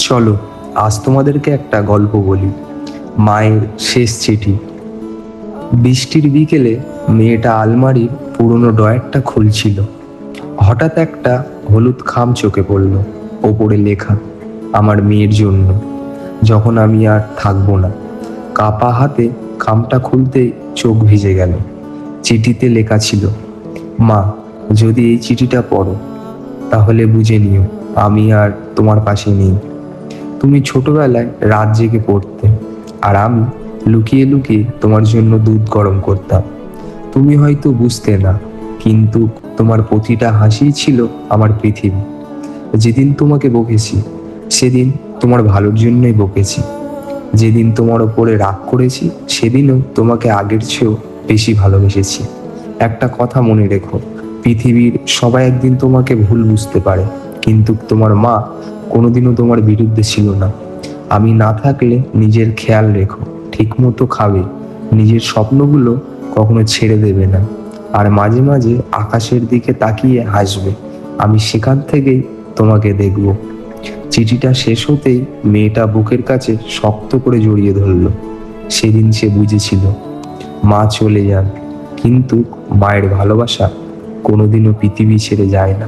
চলো আজ তোমাদেরকে একটা গল্প বলি। মায়ের শেষ চিঠি। বৃষ্টির বিকেলে মেয়েটা আলমারির পুরনো ড্রয়ারটা খুলছিল। হঠাৎ একটা হলুদ খাম চোখে পড়ল। ওপরে লেখা, আমার মেয়ের জন্য, যখন আমি আর থাকবো না। কাপা হাতে খামটা খুলতেই চোখ ভিজে গেল। চিঠিতে লেখা ছিল, মা, যদি এই চিঠিটা পড়ো তাহলে বুঝে নিও আমি আর তোমার পাশে নেই। তুমি ছোটবেলায় রাত জেগে পড়তে, আর আমি লুকিয়ে লুকিয়ে তোমার জন্য দুধ গরম করতাম। তুমি হয়তো বুঝতে না, কিন্তু তোমার প্রতিটা হাসিই ছিল আমার পৃথিবী। যেদিন তোমাকে বকেছি সেদিন তোমার ভালোর জন্যই বকেছি। যেদিন তোমার ওপরে রাগ করেছি সেদিনও তোমাকে আগের চেয়েও বেশি ভালোবেসেছি। একটা কথা মনে রেখো, পৃথিবীর সবাই একদিন তোমাকে ভুল বুঝতে পারে, কিন্তু তোমার মা কোনোদিনও তোমার বিরুদ্ধে ছিল না। আমি না থাকলে নিজের খেয়াল রেখো, ঠিক মতো খাবে, নিজের স্বপ্নগুলো কখনো ছেড়ে দেবে না। আর মাঝে মাঝে আকাশের দিকে তাকিয়ে হাসবে, আমি সেখান থেকেই তোমাকে দেখব। চিঠিটা শেষ হতেই মেয়েটা বুকের কাছে শক্ত করে জড়িয়ে ধরল। সেদিন সে বুঝেছিল মা চলে যান, কিন্তু মায়ের ভালোবাসা কোনোদিনও পৃথিবী ছেড়ে যায় না।